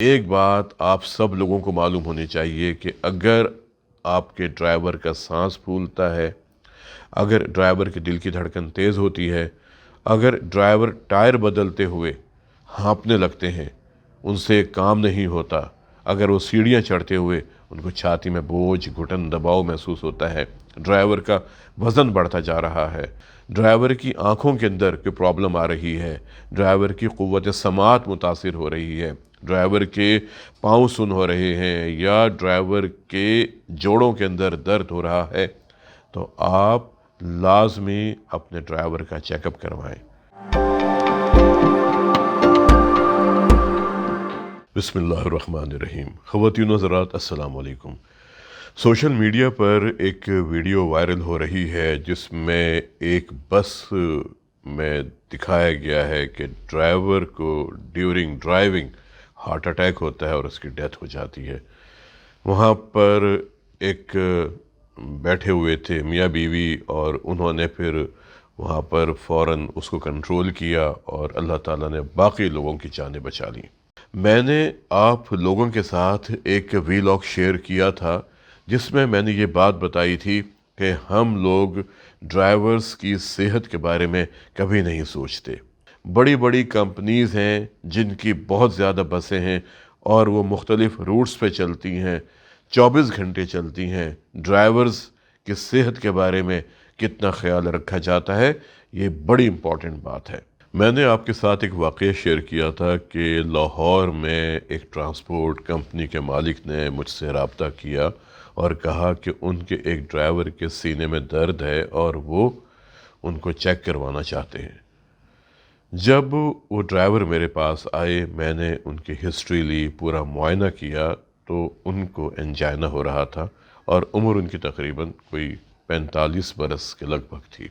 ایک بات آپ سب لوگوں کو معلوم ہونی چاہیے کہ اگر آپ کے ڈرائیور کا سانس پھولتا ہے، اگر ڈرائیور کی دل کی دھڑکن تیز ہوتی ہے، اگر ڈرائیور ٹائر بدلتے ہوئے ہانپنے لگتے ہیں، ان سے کام نہیں ہوتا، اگر وہ سیڑھیاں چڑھتے ہوئے ان کو چھاتی میں بوجھ، گھٹن، دباؤ محسوس ہوتا ہے، ڈرائیور کا وزن بڑھتا جا رہا ہے، ڈرائیور کی آنکھوں کے اندر کوئی پرابلم آ رہی ہے، ڈرائیور کی قوت سماعت متاثر ہو رہی ہے، ڈرائیور کے پاؤں سن ہو رہے ہیں، یا ڈرائیور کے جوڑوں کے اندر درد ہو رہا ہے، تو آپ لازمی اپنے ڈرائیور کا چیک اپ کروائیں۔ بسم اللہ الرحمن الرحیم۔ خواتین و حضرات، السلام علیکم۔ سوشل میڈیا پر ایک ویڈیو وائرل ہو رہی ہے جس میں ایک بس میں دکھایا گیا ہے کہ ڈرائیور کو ڈیورنگ ڈرائیونگ ہارٹ اٹیک ہوتا ہے اور اس کی ڈیتھ ہو جاتی ہے۔ وہاں پر ایک بیٹھے ہوئے تھے میاں بیوی، اور انہوں نے پھر وہاں پر فوراً اس کو کنٹرول کیا اور اللہ تعالیٰ نے باقی لوگوں کی جانیں بچا لیں۔ میں نے آپ لوگوں کے ساتھ ایک ویلاگ شیئر کیا تھا جس میں نے یہ بات بتائی تھی کہ ہم لوگ ڈرائیورز کی صحت کے بارے میں کبھی نہیں سوچتے۔ بڑی بڑی کمپنیز ہیں جن کی بہت زیادہ بسیں ہیں اور وہ مختلف روٹس پہ چلتی ہیں، 24 گھنٹے چلتی ہیں۔ ڈرائیورز کی صحت کے بارے میں کتنا خیال رکھا جاتا ہے، یہ بڑی امپورٹنٹ بات ہے۔ میں نے آپ کے ساتھ ایک واقعہ شیئر کیا تھا کہ لاہور میں ایک ٹرانسپورٹ کمپنی کے مالک نے مجھ سے رابطہ کیا اور کہا کہ ان کے ایک ڈرائیور کے سینے میں درد ہے اور وہ ان کو چیک کروانا چاہتے ہیں۔ جب وہ ڈرائیور میرے پاس آئے، میں نے ان کی ہسٹری لی، پورا معائنہ کیا، تو ان کو انجائنا ہو رہا تھا اور عمر ان کی تقریباً کوئی 45 برس کے لگ بھگ تھی۔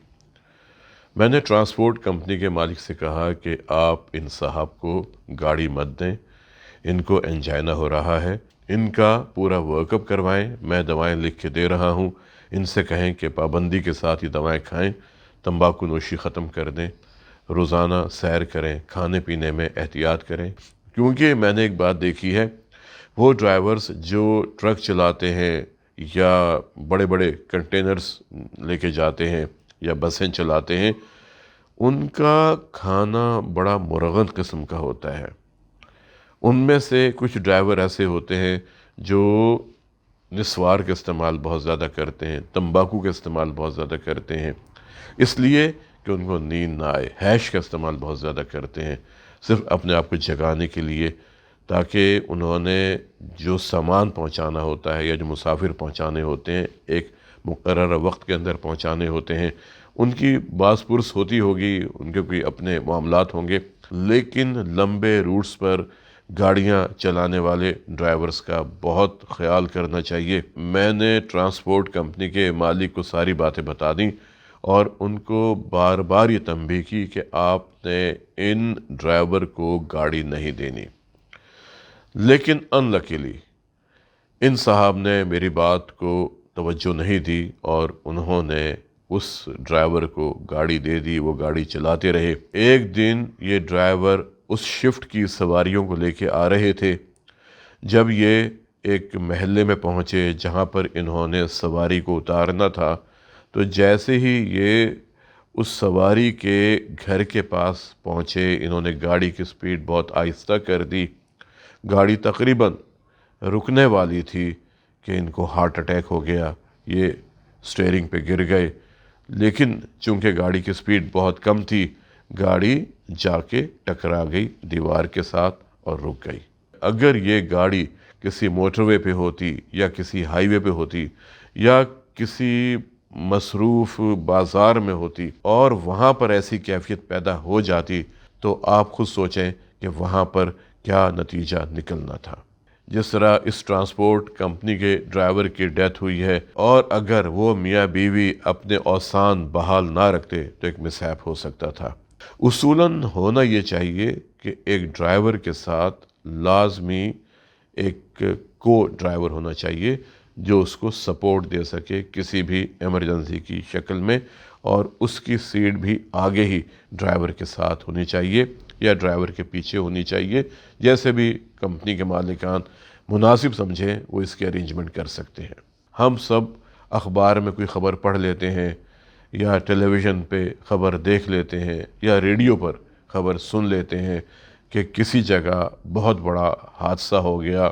میں نے ٹرانسپورٹ کمپنی کے مالک سے کہا کہ آپ ان صاحب کو گاڑی مت دیں، ان کو انجائنا ہو رہا ہے، ان کا پورا ورک اپ کروائیں، میں دوائیں لکھ کے دے رہا ہوں، ان سے کہیں کہ پابندی کے ساتھ یہ دوائیں کھائیں، تمباکو نوشی ختم کر دیں، روزانہ سیر کریں، کھانے پینے میں احتیاط کریں۔ کیونکہ میں نے ایک بات دیکھی ہے، وہ ڈرائیورز جو ٹرک چلاتے ہیں یا بڑے بڑے کنٹینرز لے کے جاتے ہیں یا بسیں چلاتے ہیں، ان کا کھانا بڑا مرغن قسم کا ہوتا ہے۔ ان میں سے کچھ ڈرائیور ایسے ہوتے ہیں جو نسوار کا استعمال بہت زیادہ کرتے ہیں، تمباکو کا استعمال بہت زیادہ کرتے ہیں، اس لیے کہ ان کو نیند نہ آئے، ہیش کا استعمال بہت زیادہ کرتے ہیں، صرف اپنے آپ کو جگانے کے لیے، تاکہ انہوں نے جو سامان پہنچانا ہوتا ہے یا جو مسافر پہنچانے ہوتے ہیں ایک مقررہ وقت کے اندر پہنچانے ہوتے ہیں۔ ان کی باز پرس ہوتی ہوگی، ان کے کوئی اپنے معاملات ہوں گے، لیکن لمبے روٹس پر گاڑیاں چلانے والے ڈرائیورز کا بہت خیال کرنا چاہیے۔ میں نے ٹرانسپورٹ کمپنی کے مالک کو ساری باتیں بتا دیں اور ان کو بار بار یہ تنبیہ کی کہ آپ نے ان ڈرائیور کو گاڑی نہیں دینی، لیکن انلکیلی ان صاحب نے میری بات کو توجہ نہیں دی اور انہوں نے اس ڈرائیور کو گاڑی دے دی، وہ گاڑی چلاتے رہے۔ ایک دن یہ ڈرائیور اس شفٹ کی سواریوں کو لے کے آ رہے تھے، جب یہ ایک محلے میں پہنچے جہاں پر انہوں نے سواری کو اتارنا تھا، تو جیسے ہی یہ اس سواری کے گھر کے پاس پہنچے، انہوں نے گاڑی کی سپیڈ بہت آہستہ کر دی، گاڑی تقریباً رکنے والی تھی کہ ان کو ہارٹ اٹیک ہو گیا، یہ سٹیئرنگ پہ گر گئے، لیکن چونکہ گاڑی کی سپیڈ بہت کم تھی، گاڑی جا کے ٹکرا گئی دیوار کے ساتھ اور رک گئی۔ اگر یہ گاڑی کسی موٹر وے پہ ہوتی یا کسی ہائی وے پہ ہوتی یا کسی مصروف بازار میں ہوتی اور وہاں پر ایسی کیفیت پیدا ہو جاتی، تو آپ خود سوچیں کہ وہاں پر کیا نتیجہ نکلنا تھا۔ جس طرح اس ٹرانسپورٹ کمپنی کے ڈرائیور کی ڈیتھ ہوئی ہے، اور اگر وہ میاں بیوی اپنے اوسان بحال نہ رکھتے تو ایک مس ہیپ ہو سکتا تھا۔ اصولاً ہونا یہ چاہیے کہ ایک ڈرائیور کے ساتھ لازمی ایک کو ڈرائیور ہونا چاہیے جو اس کو سپورٹ دے سکے کسی بھی ایمرجنسی کی شکل میں، اور اس کی سیٹ بھی آگے ہی ڈرائیور کے ساتھ ہونی چاہیے، یا ڈرائیور کے پیچھے ہونی چاہیے. جیسے بھی کمپنی کے مالکان مناسب سمجھیں وہ اس کی ارینجمنٹ کر سکتے ہیں. ہم سب اخبار میں کوئی خبر پڑھ لیتے ہیں یا ٹیلی ویژن پہ خبر دیکھ لیتے ہیں یا ریڈیو پر خبر سن لیتے ہیں کہ کسی جگہ بہت بڑا حادثہ ہو گیا،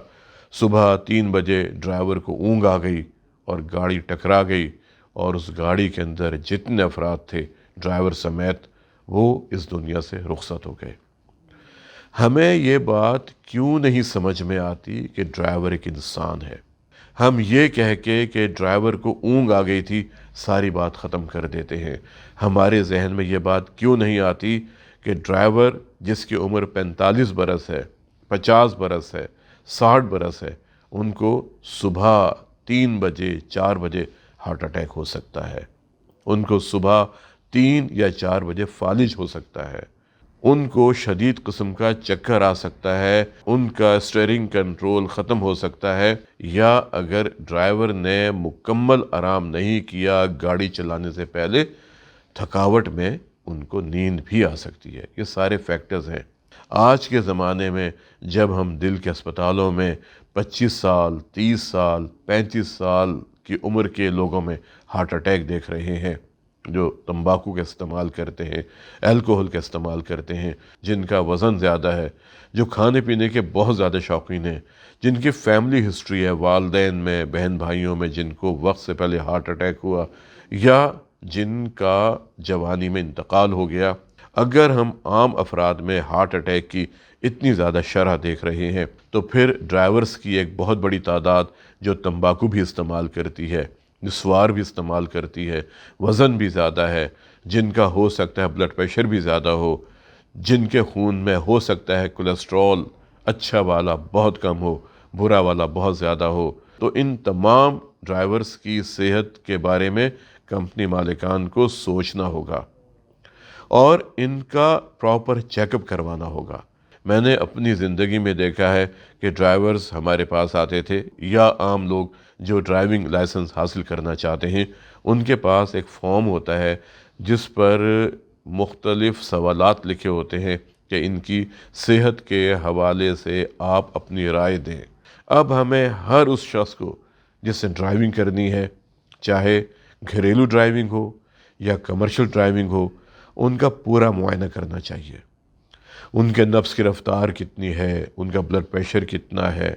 صبح 3 بجے ڈرائیور کو اونگ آ گئی اور گاڑی ٹکرا گئی اور اس گاڑی کے اندر جتنے افراد تھے ڈرائیور سمیت وہ اس دنیا سے رخصت ہو گئے. ہمیں یہ بات کیوں نہیں سمجھ میں آتی کہ ڈرائیور ایک انسان ہے؟ ہم یہ کہہ کے کہ ڈرائیور کو اونگ آ گئی تھی ساری بات ختم کر دیتے ہیں. ہمارے ذہن میں یہ بات کیوں نہیں آتی کہ ڈرائیور جس کی عمر 45 برس ہے، 50 برس ہے، 60 برس ہے، ان کو صبح 3 بجے 4 بجے ہارٹ اٹیک ہو سکتا ہے، ان کو صبح 3 یا 4 بجے فالج ہو سکتا ہے، ان کو شدید قسم کا چکر آ سکتا ہے، ان کا اسٹیئرنگ کنٹرول ختم ہو سکتا ہے، یا اگر ڈرائیور نے مکمل آرام نہیں کیا گاڑی چلانے سے پہلے تھکاوٹ میں ان کو نیند بھی آ سکتی ہے. یہ سارے فیکٹرز ہیں. آج کے زمانے میں جب ہم دل کے اسپتالوں میں 25 سال 30 سال 35 سال کی عمر کے لوگوں میں ہارٹ اٹیک دیکھ رہے ہیں جو تمباکو کا استعمال کرتے ہیں، الکوہل کا استعمال کرتے ہیں، جن کا وزن زیادہ ہے، جو کھانے پینے کے بہت زیادہ شوقین ہیں، جن کی فیملی ہسٹری ہے، والدین میں، بہن بھائیوں میں جن کو وقت سے پہلے ہارٹ اٹیک ہوا یا جن کا جوانی میں انتقال ہو گیا. اگر ہم عام افراد میں ہارٹ اٹیک کی اتنی زیادہ شرح دیکھ رہے ہیں تو پھر ڈرائیورز کی ایک بہت بڑی تعداد جو تمباکو بھی استعمال کرتی ہے، نسوار بھی استعمال کرتی ہے، وزن بھی زیادہ ہے، جن کا ہو سکتا ہے بلڈ پریشر بھی زیادہ ہو، جن کے خون میں ہو سکتا ہے کولیسٹرول اچھا والا بہت کم ہو، برا والا بہت زیادہ ہو، تو ان تمام ڈرائیورز کی صحت کے بارے میں کمپنی مالکان کو سوچنا ہوگا اور ان کا پراپر چیک اپ کروانا ہوگا. میں نے اپنی زندگی میں دیکھا ہے کہ ڈرائیورز ہمارے پاس آتے تھے یا عام لوگ جو ڈرائیونگ لائسنس حاصل کرنا چاہتے ہیں، ان کے پاس ایک فارم ہوتا ہے جس پر مختلف سوالات لکھے ہوتے ہیں کہ ان کی صحت کے حوالے سے آپ اپنی رائے دیں. اب ہمیں ہر اس شخص کو جس سے ڈرائیونگ کرنی ہے، چاہے گھریلو ڈرائیونگ ہو یا کمرشل ڈرائیونگ ہو، ان کا پورا معائنہ کرنا چاہیے. ان کے نفس کی رفتار کتنی ہے، ان کا بلڈ پریشر کتنا ہے،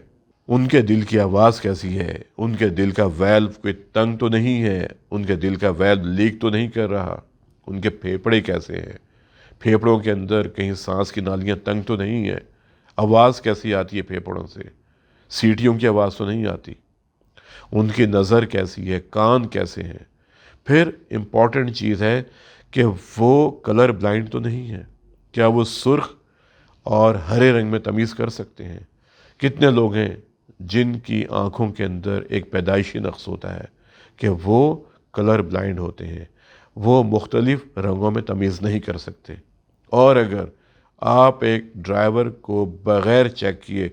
ان کے دل کی آواز کیسی ہے، ان کے دل کا ویلو کوئی تنگ تو نہیں ہے، ان کے دل کا ویلو لیک تو نہیں کر رہا، ان کے پھیپھڑے کیسے ہیں، پھیپھڑوں کے اندر کہیں سانس کی نالیاں تنگ تو نہیں ہیں، آواز کیسی آتی ہے پھیپھڑوں سے، سیٹیوں کی آواز تو نہیں آتی، ان کی نظر کیسی ہے، کان کیسے ہیں. پھر امپورٹنٹ چیز ہے کہ وہ کلر بلائنڈ تو نہیں ہے، کیا وہ سرخ اور ہرے رنگ میں تمیز کر سکتے ہیں. کتنے لوگ ہیں جن کی آنکھوں کے اندر ایک پیدائشی نقص ہوتا ہے کہ وہ کلر بلائنڈ ہوتے ہیں، وہ مختلف رنگوں میں تمیز نہیں کر سکتے. اور اگر آپ ایک ڈرائیور کو بغیر چیک کیے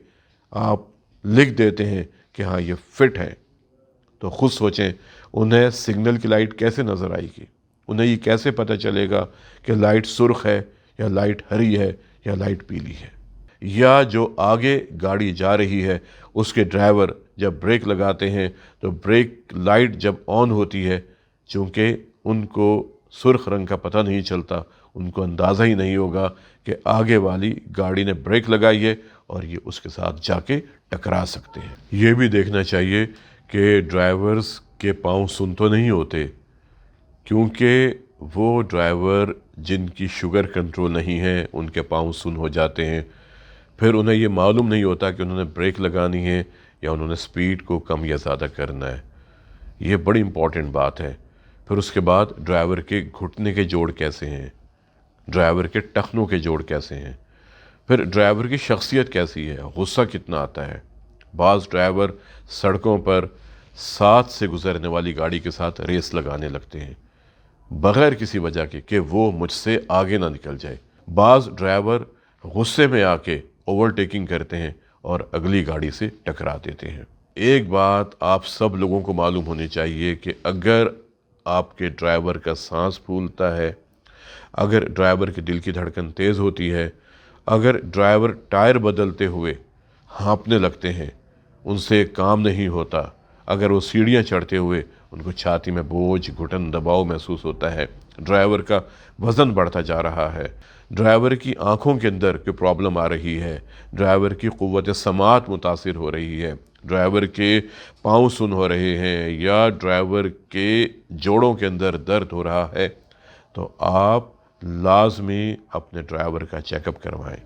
آپ لکھ دیتے ہیں کہ ہاں یہ فٹ ہے، تو خود سوچیں انہیں سگنل کی لائٹ کیسے نظر آئے گی، انہیں یہ کیسے پتہ چلے گا کہ لائٹ سرخ ہے یا لائٹ ہری ہے یا لائٹ پیلی ہے. یا جو آگے گاڑی جا رہی ہے اس کے ڈرائیور جب بریک لگاتے ہیں تو بریک لائٹ جب آن ہوتی ہے، چونکہ ان کو سرخ رنگ کا پتہ نہیں چلتا، ان کو اندازہ ہی نہیں ہوگا کہ آگے والی گاڑی نے بریک لگائی ہے اور یہ اس کے ساتھ جا کے ٹکرا سکتے ہیں. یہ بھی دیکھنا چاہیے کہ ڈرائیورز کے پاؤں سن تو نہیں ہوتے، کیونکہ وہ ڈرائیور جن کی شوگر کنٹرول نہیں ہے ان کے پاؤں سن ہو جاتے ہیں. پھر انہیں یہ معلوم نہیں ہوتا کہ انہوں نے بریک لگانی ہے یا انہوں نے سپیڈ کو کم یا زیادہ کرنا ہے. یہ بڑی امپورٹنٹ بات ہے. پھر اس کے بعد ڈرائیور کے گھٹنے کے جوڑ کیسے ہیں، ڈرائیور کے ٹخنوں کے جوڑ کیسے ہیں، پھر ڈرائیور کی شخصیت کیسی ہے، غصہ کتنا آتا ہے. بعض ڈرائیور سڑکوں پر ساتھ سے گزرنے والی گاڑی کے ساتھ ریس لگانے لگتے ہیں بغیر کسی وجہ کے کہ وہ مجھ سے آگے نہ نکل جائے. بعض ڈرائیور غصے میں آ کے اوورٹیکنگ کرتے ہیں اور اگلی گاڑی سے ٹکرا دیتے ہیں. ایک بات آپ سب لوگوں کو معلوم ہونی چاہیے کہ اگر آپ کے ڈرائیور کا سانس پھولتا ہے، اگر ڈرائیور کے دل کی دھڑکن تیز ہوتی ہے اگر ڈرائیور ٹائر بدلتے ہوئے ہانپنے لگتے ہیں، ان سے کام نہیں ہوتا، اگر وہ سیڑھیاں چڑھتے ہوئے ان کو چھاتی میں بوجھ، گھٹن، دباؤ محسوس ہوتا ہے، ڈرائیور کا وزن بڑھتا جا رہا ہے، ڈرائیور کی آنکھوں کے اندر کوئی پرابلم آ رہی ہے، ڈرائیور کی قوت سماعت متاثر ہو رہی ہے، ڈرائیور کے پاؤں سن ہو رہے ہیں، یا ڈرائیور کے جوڑوں کے اندر درد ہو رہا ہے، تو آپ لازمی اپنے ڈرائیور کا چیک اپ کروائیں۔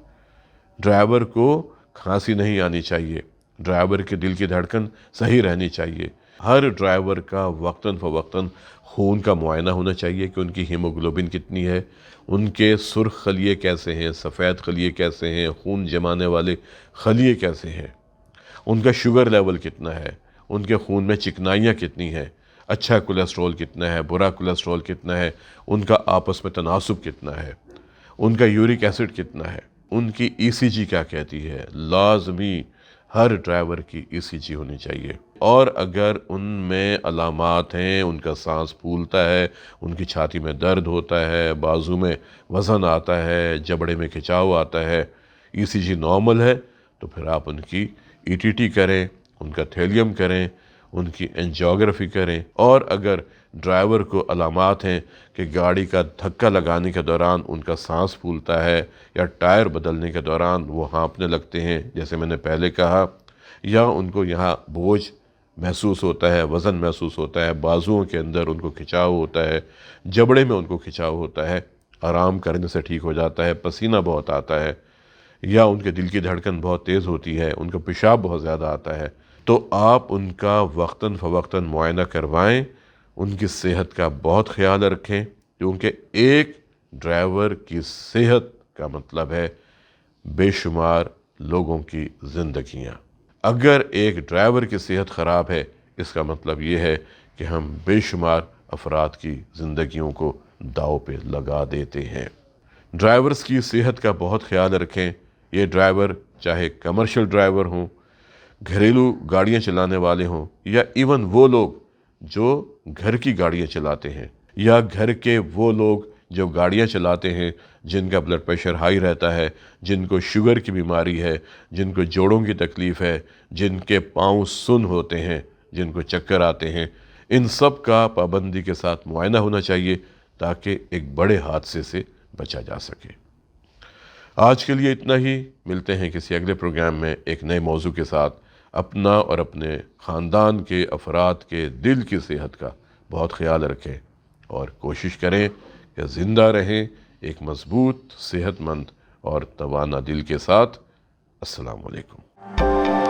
ڈرائیور کو کھانسی نہیں آنی چاہیے، ڈرائیور کے دل کی دھڑکن صحیح رہنی چاہیے، ہر ڈرائیور کا وقتاً فوقتاً خون کا معائنہ ہونا چاہیے کہ ان کی ہیموگلوبن کتنی ہے، ان کے سرخ خلیے کیسے ہیں، سفید خلیے کیسے ہیں، خون جمانے والے خلیے کیسے ہیں، ان کا شوگر لیول کتنا ہے، ان کے خون میں چکنائیاں کتنی ہیں، اچھا کولیسٹرول کتنا ہے، برا کولیسٹرول کتنا ہے، ان کا آپس میں تناسب کتنا ہے، ان کا یورک ایسڈ کتنا ہے، ان کی ای سی جی کیا کہتی ہے۔ لازمی ہر ڈرائیور کی ای سی جی ہونی چاہیے، اور اگر ان میں علامات ہیں، ان کا سانس پھولتا ہے، ان کی چھاتی میں درد ہوتا ہے، بازو میں وزن آتا ہے، جبڑے میں کھچاؤ آتا ہے، ای سی جی نارمل ہے، تو پھر آپ ان کی ای ٹی ٹی کریں، ان کا تھیلیم کریں، ان کی انجیوگرافی کریں، اور اگر ڈرائیور کو علامات ہیں کہ گاڑی کا دھکا لگانے کے دوران ان کا سانس پھولتا ہے، یا ٹائر بدلنے کے دوران وہ ہانپنے لگتے ہیں جیسے میں نے پہلے کہا، یا ان کو یہاں بوجھ محسوس ہوتا ہے، وزن محسوس ہوتا ہے، بازوؤں کے اندر ان کو کھچاؤ ہوتا ہے، جبڑے میں ان کو کھچاؤ ہوتا ہے، آرام کرنے سے ٹھیک ہو جاتا ہے، پسینہ بہت آتا ہے، یا ان کے دل کی دھڑکن بہت تیز ہوتی ہے، ان کا پیشاب بہت زیادہ آتا ہے، تو آپ ان کا وقتاً فوقتاً معائنہ کروائیں، ان کی صحت کا بہت خیال رکھیں، کیونکہ ایک ڈرائیور کی صحت کا مطلب ہے بے شمار لوگوں کی زندگیاں۔ اگر ایک ڈرائیور کی صحت خراب ہے، اس کا مطلب یہ ہے کہ ہم بے شمار افراد کی زندگیوں کو داؤ پہ لگا دیتے ہیں۔ ڈرائیورز کی صحت کا بہت خیال رکھیں، یہ ڈرائیور چاہے کمرشل ڈرائیور ہوں، گھریلو گاڑیاں چلانے والے ہوں، یا ایون وہ لوگ جو گھر کی گاڑیاں چلاتے ہیں، یا گھر کے وہ لوگ جو گاڑیاں چلاتے ہیں جن کا بلڈ پریشر ہائی رہتا ہے، جن کو شوگر کی بیماری ہے، جن کو جوڑوں کی تکلیف ہے، جن کے پاؤں سن ہوتے ہیں، جن کو چکر آتے ہیں، ان سب کا پابندی کے ساتھ معائنہ ہونا چاہیے تاکہ ایک بڑے حادثے سے بچا جا سکے۔ آج کے لیے اتنا ہی، ملتے ہیں کسی اگلے پروگرام میں ایک نئے موضوع کے ساتھ۔ اپنا اور اپنے خاندان کے افراد کے دل کی صحت کا بہت خیال رکھیں، اور کوشش کریں کہ زندہ رہیں ایک مضبوط، صحت مند اور توانا دل کے ساتھ۔ السلام علیکم۔